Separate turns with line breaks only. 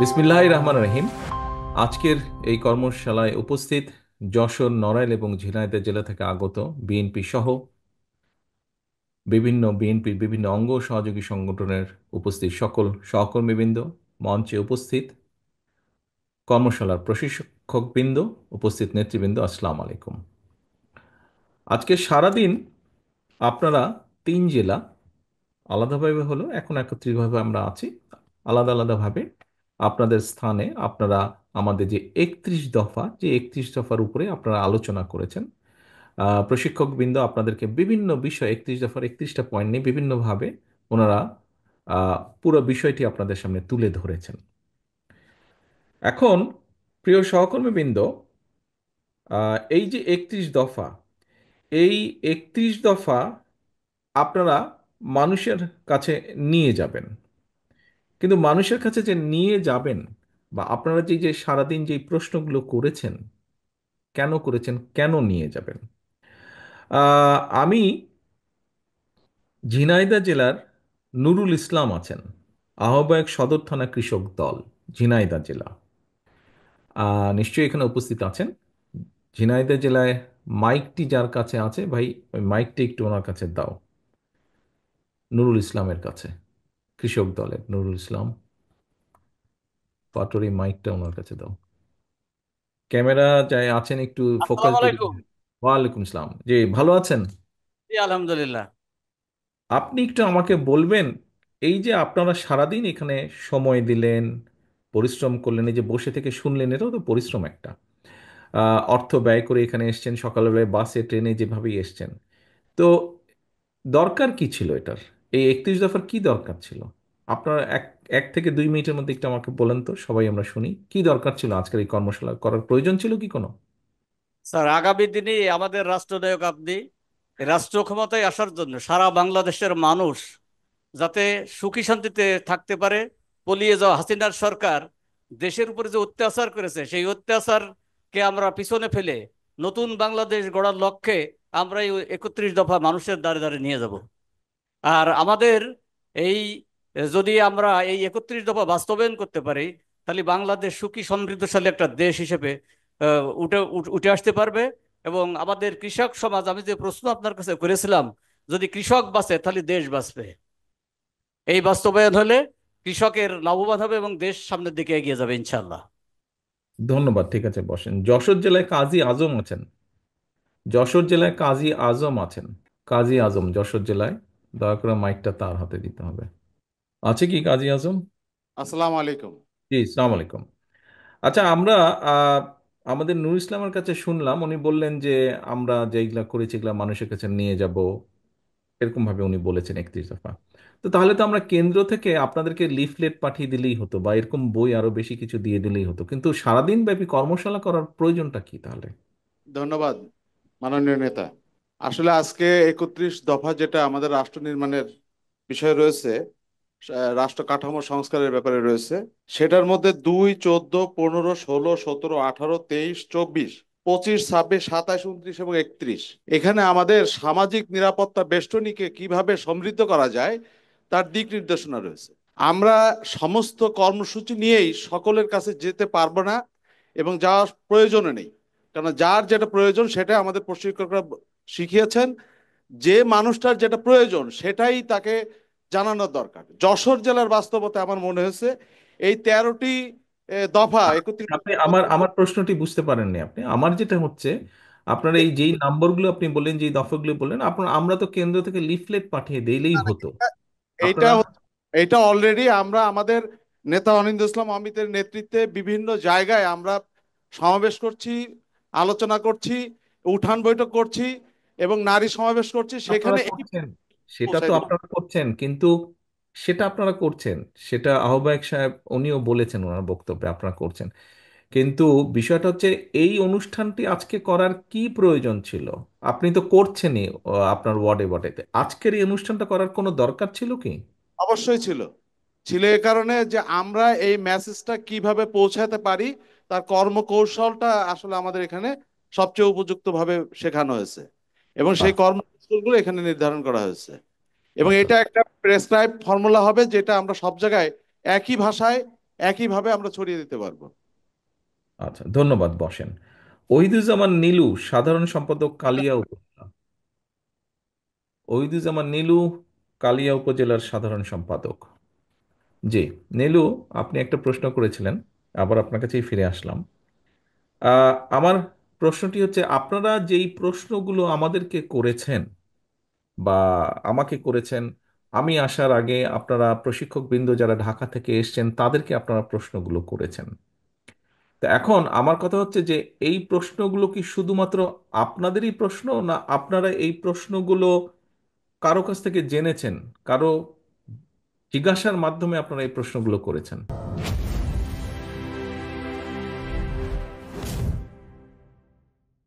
বিসমিল্লাহির রহমানির রহিম। আজকের এই কর্মশালায় উপস্থিত যশোর, নড়াইল এবং ঝিনাইদহ জেলা থেকে আগত বিএনপি সহ বিএনপির বিভিন্ন অঙ্গ ও সহযোগী সংগঠনের উপস্থিত সকল সহকর্মীবৃন্দ, মঞ্চে উপস্থিত কর্মশালার প্রশিক্ষকবৃন্দ, উপস্থিত নেতৃবৃন্দ, আসসালামু আলাইকুম। আজকে সারাদিন আপনারা তিন জেলা আলাদাভাবে হলো, এখন একত্রিতভাবে আমরা আছি, আলাদা আলাদাভাবে আপনাদের স্থানে আপনারা আমাদের যে 31 দফার উপরে আপনারা আলোচনা করেছেন। প্রশিক্ষকবৃন্দ আপনাদেরকে বিভিন্ন বিষয় 31 দফার 31টা পয়েন্ট নিয়ে বিভিন্নভাবে ওনারা পুরো বিষয়টি আপনাদের সামনে তুলে ধরেছেন। এখন প্রিয় সহকর্মীবৃন্দ, এই যে 31 দফা, এই 31 দফা আপনারা মানুষের কাছে নিয়ে যাবেন, কিন্তু মানুষের কাছে যে নিয়ে যাবেন বা আপনারা যে সারাদিন যে প্রশ্নগুলো করেছেন, কেন করেছেন, কেন নিয়ে যাবেন? আমি ঝিনাইদহ জেলার নুরুল ইসলাম আছেন, আহ্বায়ক সদর থানা কৃষক দল, ঝিনাইদহ জেলা। নিশ্চয়ই এখানে উপস্থিত আছেন। ঝিনাইদহ জেলায় মাইকটি যার কাছে আছে, ভাই ওই মাইকটি একটু ওনার কাছে দাও, নুরুল ইসলামের কাছে, কৃষক দলের নুরুল ইসলাম পাটোয়ারি, মাইকটা ওনার কাছে দাও। ক্যামেরা যাই আছেন একটু ফোকাস
আসসালামু
দিয়ে।
আলাইকুম।
ওয়ালাইকুম আসসালাম, জি ভালো আছেন?
জি, আলহামদুলিল্লাহ।
আপনি একটু আমাকে বলবেন, এই যে আপনারা সারাদিন এখানে সময় দিলেন, পরিশ্রম করলেন, এই যে বসে থেকে শুনলেন, এটাও তো পরিশ্রম একটা। অর্থ ব্যয় করে এখানে এসছেন, সকালবেলায় বাসে ট্রেনে যেভাবেই এসছেন, তো দরকার কি ছিল এটার? এই 31 দফার কি দরকার ছিল? আপনার এক এক থেকে 2 মিনিটের মধ্যে একটু আমাকে বলেন তো, সবাই আমরা শুনি কি দরকার ছিল, আজকের এই কর্মশালা করার প্রয়োজন ছিল কি কোনো?
স্যার, আগামী দিনে আমাদের রাষ্ট্রনায়ক আপনি। রাষ্ট্র ক্ষমতায় আসার জন্য সারা বাংলাদেশের মানুষ যাতে সুখী শান্তিতে থাকতে পারে, পলিয়ে যাওয়া হাসিনার সরকার দেশের উপরে যে অত্যাচার করেছে সেই অত্যাচারকে আমরা পিছনে ফেলে নতুন বাংলাদেশ গড়ার লক্ষ্যে আমরা এই 31 দফা মানুষের দ্বারে দ্বারে নিয়ে যাব। আর আমাদের এই যদি আমরা এই 31 দফা বাস্তবায়ন করতে পারি, তাহলে বাংলাদেশ সুখী সমৃদ্ধশালী একটা দেশ হিসেবে উঠে আসতে পারবে। এবং আমাদের কৃষক সমাজ, আমি যে প্রশ্ন আপনার কাছে করেছিলাম, যদি কৃষক বাঁচে তাহলে দেশ বাঁচবে। এই বাস্তবায়ন হলে কৃষকের লাভবান হবে এবং দেশ সামনের দিকে এগিয়ে যাবে ইনশাল্লাহ।
ধন্যবাদ, ঠিক আছে, বসেন। যশোর জেলায় কাজী আজম আছেন, যশোর জেলায় কাজী আজম আছেন, কাজী আজম যশোর জেলায়, দয়া করে মাইকটা তার হাতে দিতে হবে। আছে কি কাজী আজম?
আসসালামু আলাইকুম।
জি, সালাম আলাইকুম। আচ্ছা, আমরা আহ, আমাদের নূর ইসলামের কাছে শুনলাম, উনি বললেন যে আমরা যেগুলা করেছি এগুলা মানুষের কাছে নিয়ে যাব, এরকম ভাবে উনি বলেছেন 31 দফা। তো তাহলে তো আমরা কেন্দ্র থেকে আপনাদেরকে লিফলেট পাঠিয়ে দিলেই হতো, বা এরকম বই আরো বেশি কিছু দিয়ে দিলেই হতো, কিন্তু সারাদিন ব্যাপী কর্মশালা করার প্রয়োজনটা কি তাহলে?
ধন্যবাদ মাননীয় নেতা। আসলে আজকে 31 দফা যেটা আমাদের রাষ্ট্র নির্মাণের বিষয় রয়েছে, রাষ্ট্র কাঠামো সংস্কারের ব্যাপারে রয়েছে, সেটার মধ্যে 2, 14, 15, 16, 17, 18, 23, 24, 25, 26, 27, 29 এবং 31, এখানে আমাদের সামাজিক নিরাপত্তা বেষ্টনীকে কিভাবে সমৃদ্ধ করা যায় তার দিক নির্দেশনা রয়েছে। আমরা সমস্ত কর্মসূচি নিয়েই সকলের কাছে যেতে পারবো না এবং যাওয়ার প্রয়োজনও নেই, কারণ যার যেটা প্রয়োজন সেটা আমাদের প্রশিক্ষকরা শিখিয়েছেন। যে মানুষটার যেটা প্রয়োজন সেটাই তাকে জানানোর দরকার। যশোর জেলার বাস্তবতা আমার মনে হয়েছে এই 13টি দফা,
আপনি
31টি
আমার
দফা।
আমার প্রশ্নটি বুঝতে পারেননি আপনি। আমার যেটা হচ্ছে, আপনার এই যেই নাম্বারগুলো আপনি বললেন, যেই দফাগুলো বললেন, আপনার আমরা তো কেন্দ্র থেকে লিফলেট পাঠিয়ে দিলেই হতো।
এইটা
আপনারা
এইটা অলরেডি আমরা আমাদের নেতা অনিন্দ ইসলাম অমিতের নেতৃত্বে বিভিন্ন জায়গায় আমরা সমাবেশ করছি, আলোচনা করছি, উঠান বৈঠক করছি এবং নারী সমাবেশ করছি,
আপনারা
সেখানে এই
করছেন, সেটা তো
পৌঁছায় দিই।
আপনারা করছেন, কিন্তু সেটা আপনারা করছেন, সেটা আহ্বায়ক সাহেব উনিও বলেছেন ওনার বক্তব্যে আপনারা করছেন, কিন্তু বিষয়টা হচ্ছে এই অনুষ্ঠানটি আজকে করার কি প্রয়োজন ছিল? আপনি তো করছেনই আপনার ওয়ার্ডে ওয়ার্ডেতে, আজকের এই অনুষ্ঠানটা করার কোনো দরকার ছিল কি?
অবশ্যই ছিল। ছিল এ কারণে যে আমরা এই মেসেজটা কিভাবে পৌঁছাতে পারি তার কর্মকৌশলটা আসলে আমাদের এখানে সবচেয়ে উপযুক্তভাবে শেখানো হয়েছে এবং
বাহ।
সেই কর্মকৌশলগুলো এখানে নির্ধারণ করা হয়েছে। এবং
আচ্ছা,
এটা একটা প্রেসক্রাইব ফর্মুলা হবে যেটা আমরা সব জায়গায় একই ভাষায় একইভাবে আমরা ছড়িয়ে দিতে পারবো।
আচ্ছা, ধন্যবাদ, বসেন। ওহিদুজ্জামান নীলু, সাধারণ সম্পাদক, কালিয়া উপজেলা। ওহিদুজ্জামান নীলু, কালিয়া উপজেলার সাধারণ সম্পাদক। জি, নীলু, আপনি একটা প্রশ্ন করেছিলেন, আবার আপনার কাছেই ফিরে আসলাম। আমার প্রশ্নটি হচ্ছে, আপনারা যেই প্রশ্নগুলো আমাদেরকে করেছেন বা আমাকে করেছেন, আমি আসার আগে আপনারা প্রশিক্ষকবৃন্দ যারা ঢাকা থেকে এসেছেন তাদেরকে আপনারা প্রশ্নগুলো করেছেন। তো এখন আমার কথা হচ্ছে যে এই প্রশ্নগুলো কি শুধুমাত্র আপনাদেরই প্রশ্ন, না আপনারা এই প্রশ্নগুলো কারো কাছ থেকে জেনেছেন, কারো জিজ্ঞাসার মাধ্যমে আপনারা এই প্রশ্নগুলো করেছেন?